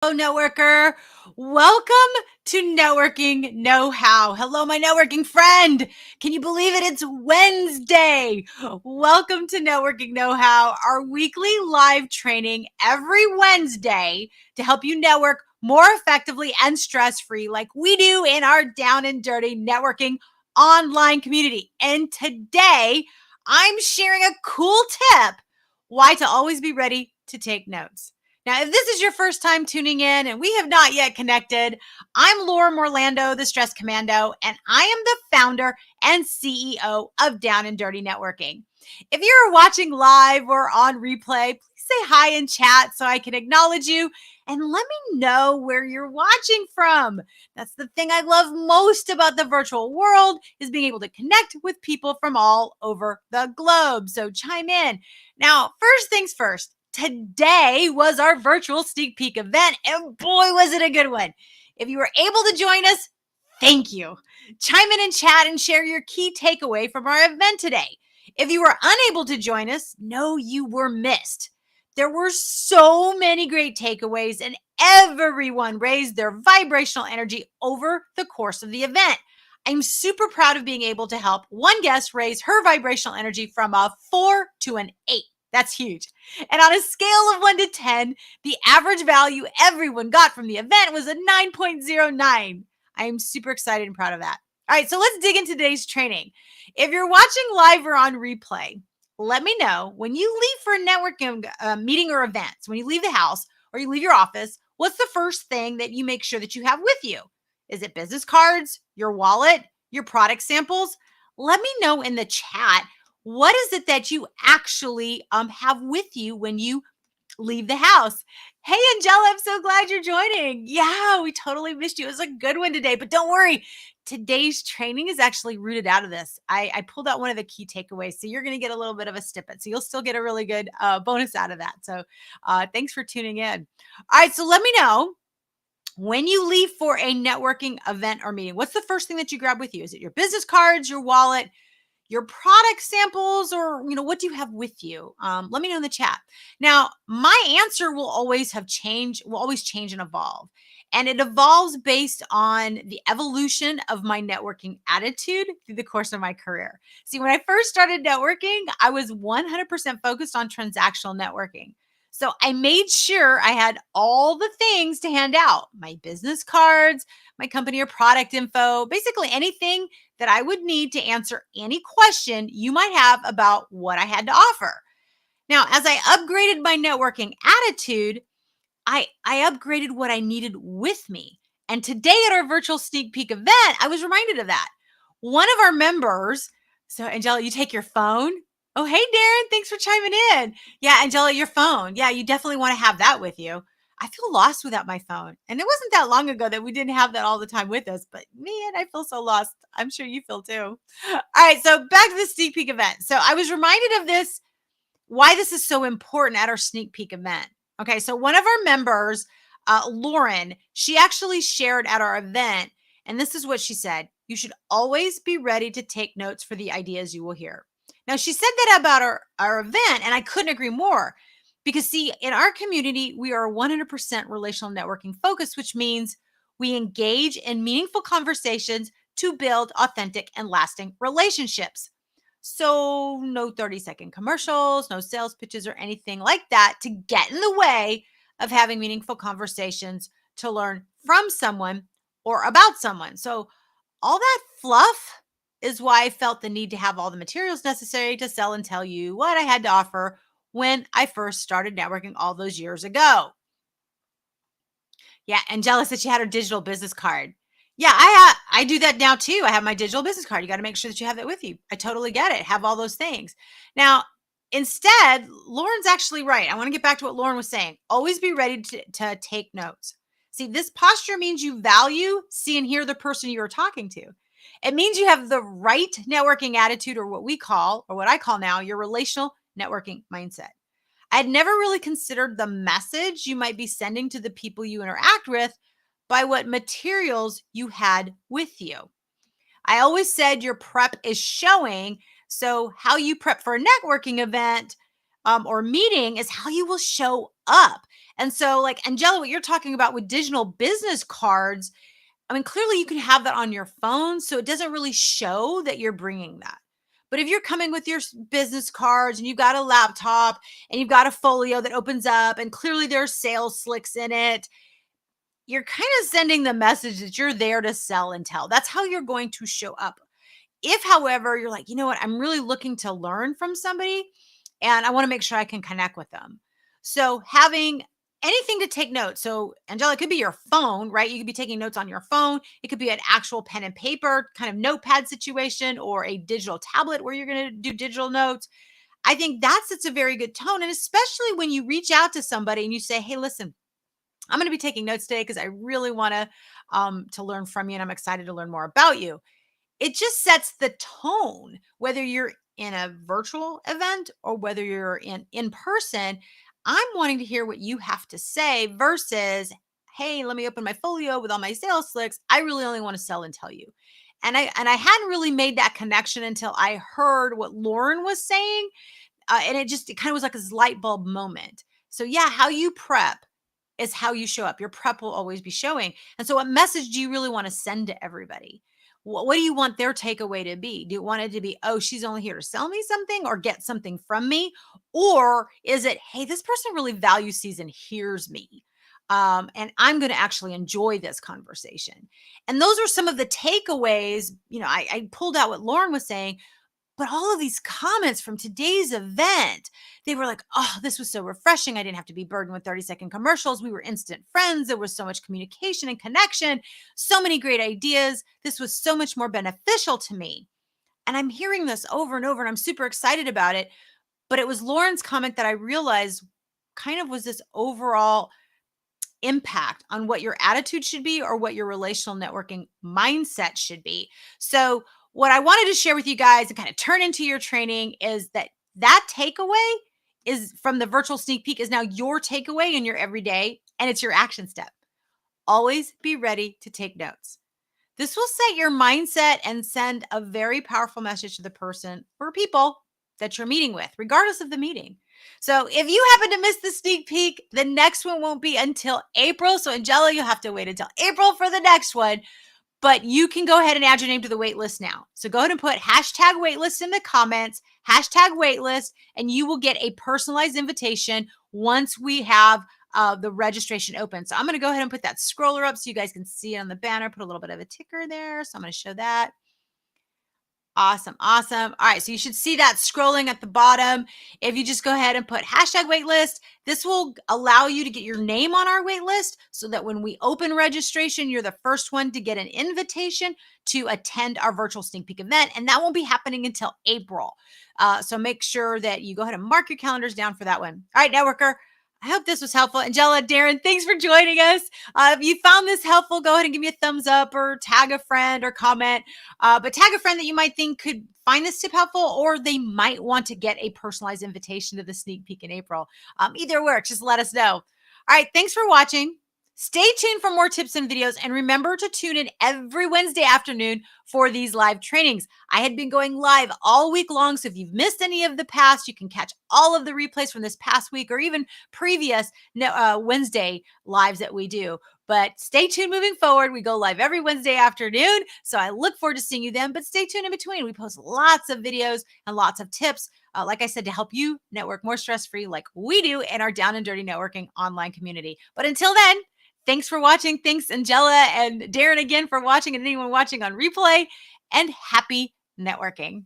Hello, networker. Welcome to Networking Know-How. Hello, my networking friend. Can you believe it? It's Wednesday. Welcome to Networking Know-How, our weekly live training every Wednesday to help you network more effectively and stress-free like we do in our down and dirty networking online community. And today, I'm sharing a cool tip, why to always be ready to take notes. Now, if this is your first time tuning in and we have not yet connected, I'm Laura Morlando, the Stress Commando, and I am the founder and CEO of Down and Dirty Networking. If you're watching live or on replay, please say hi in chat so I can acknowledge you and let me know where you're watching from. That's the thing I love most about the virtual world is being able to connect with people from all over the globe. So chime in. Now, first things first. Today was our virtual sneak peek event, and boy, was it a good one. If you were able to join us, thank you. Chime in chat and share your key takeaway from our event today. If you were unable to join us, know you were missed. There were so many great takeaways, and everyone raised their vibrational energy over the course of the event. I'm super proud of being able to help one guest raise her vibrational energy from a 4 to an 8. That's huge. And on a scale of 1 to 10, the average value everyone got from the event was a 9.09. I am super excited and proud of that. All right, so let's dig into today's training. If you're watching live or on replay, let me know when you leave for a networking meeting or events, when you leave the house or you leave your office, what's the first thing that you make sure that you have with you? Is it business cards, your wallet, your product samples? Let me know in the chat, what is it that you actually have with you when you leave the house? Hey, Angela, I'm so glad you're joining. Yeah, we totally missed you. It was a good one today, but don't worry. Today's training is actually rooted out of this. I pulled out one of the key takeaways. So you're going to get a little bit of a snippet. So you'll still get a really good bonus out of that. So thanks for tuning in. All right, so let me know when you leave for a networking event or meeting, what's the first thing that you grab with you? Is it your business cards, your wallet, your product samples, or what do you have with you? Let me know in the chat. Now, my answer will always change and evolve. And it evolves based on the evolution of my networking attitude through the course of my career. See, when I first started networking, I was 100% focused on transactional networking. So I made sure I had all the things to hand out, my business cards, my company or product info, basically anything that I would need to answer any question you might have about what I had to offer. Now, as I upgraded my networking attitude, I upgraded what I needed with me. And today at our virtual sneak peek event, I was reminded of that. One of our members, so Angela, you take your phone. Oh, hey, Darren, thanks for chiming in. Yeah, Angela, your phone. Yeah, you definitely want to have that with you. I feel lost without my phone. And it wasn't that long ago that we didn't have that all the time with us, but man, I feel so lost. I'm sure you feel too. All right, so back to the sneak peek event. So I was reminded of this, why this is so important at our sneak peek event. Okay, so one of our members, Lauren, she actually shared at our event, and this is what she said: you should always be ready to take notes for the ideas you will hear. Now, she said that about our event, and I couldn't agree more. Because, see, in our community, we are 100% relational networking focused, which means we engage in meaningful conversations to build authentic and lasting relationships. So, no 30-second commercials, no sales pitches, or anything like that to get in the way of having meaningful conversations to learn from someone or about someone. So, all that fluff is why I felt the need to have all the materials necessary to sell and tell you what I had to offer when I first started networking all those years ago. Yeah, Angela said she had her digital business card. Yeah, I do that now too. I have my digital business card. You got to make sure that you have that with you. I totally get it. Have all those things. Now, instead, Lauren's actually right. I want to get back to what Lauren was saying. Always be ready to take notes. See, this posture means you value, see, and hear the person you are talking to. It means you have the right networking attitude, or what we call, or what I call now, your relational networking mindset. I'd never really considered the message you might be sending to the people you interact with by what materials you had with you. I always said your prep is showing. So, how you prep for a networking event or meeting is how you will show up. And so, like Angela, what you're talking about with digital business cards, I mean, clearly you can have that on your phone, so it doesn't really show that you're bringing that. But if you're coming with your business cards and you've got a laptop and you've got a folio that opens up and clearly there's sales slicks in it, you're kind of sending the message that you're there to sell and tell. That's how you're going to show up. If, however, you're like, you know what, I'm really looking to learn from somebody and I want to make sure I can connect with them. So having anything to take notes. So, Angela, it could be your phone, right? You could be taking notes on your phone. It could be an actual pen and paper kind of notepad situation or a digital tablet where you're going to do digital notes. I think that sets a very good tone. And especially when you reach out to somebody and you say, hey, listen, I'm going to be taking notes today because I really want to learn from you and I'm excited to learn more about you. It just sets the tone, whether you're in a virtual event or whether you're in person. I'm wanting to hear what you have to say versus, hey, let me open my folio with all my sales slicks. I really only want to sell and tell you. And I hadn't really made that connection until I heard what Lauren was saying. And it kind of was like this light bulb moment. So yeah, how you prep is how you show up. Your prep will always be showing. And so, what message do you really want to send to everybody? What do you want their takeaway to be? Do you want it to be, oh, she's only here to sell me something or get something from me? Or is it, hey, this person really values, sees, and hears me? And I'm going to actually enjoy this conversation. And those are some of the takeaways. I pulled out what Lauren was saying, but all of these comments from today's event, they were like, oh, this was so refreshing. I didn't have to be burdened with 30-second commercials. We were instant friends. There was so much communication and connection, so many great ideas. This was so much more beneficial to me. And I'm hearing this over and over, and I'm super excited about it. But it was Lauren's comment that I realized kind of was this overall impact on what your attitude should be or what your relational networking mindset should be. So, what I wanted to share with you guys and kind of turn into your training is that takeaway is from the virtual sneak peek is now your takeaway in your everyday, and it's your action step. Always be ready to take notes. This will set your mindset and send a very powerful message to the person or people that you're meeting with, regardless of the meeting. So if you happen to miss the sneak peek, the next one won't be until April. So Angela, you'll have to wait until April for the next one. But you can go ahead and add your name to the wait list now. So go ahead and put hashtag waitlist in the comments, hashtag waitlist, and you will get a personalized invitation once we have the registration open. So I'm going to go ahead and put that scroller up so you guys can see it on the banner, put a little bit of a ticker there. So I'm going to show that. Awesome. Awesome. All right. So you should see that scrolling at the bottom. If you just go ahead and put hashtag waitlist, this will allow you to get your name on our waitlist so that when we open registration, you're the first one to get an invitation to attend our virtual sneak peek event. And that won't be happening until April. So make sure that you go ahead and mark your calendars down for that one. All right, networker. I hope this was helpful. Angela, Darren, thanks for joining us. If you found this helpful, go ahead and give me a thumbs up or tag a friend or comment. But tag a friend that you might think could find this tip helpful, or they might want to get a personalized invitation to the sneak peek in April. Either works. Just let us know. All right. Thanks for watching. Stay tuned for more tips and videos, and remember to tune in every Wednesday afternoon for these live trainings. I had been going live all week long, so if you've missed any of the past, you can catch all of the replays from this past week or even previous Wednesday lives that we do. But stay tuned moving forward. We go live every Wednesday afternoon, so I look forward to seeing you then, but stay tuned in between. We post lots of videos and lots of tips, like I said, to help you network more stress-free like we do in our Down and Dirty Networking online community. But until then, thanks for watching. Thanks, Angela and Darren, again for watching, and anyone watching on replay. And happy networking.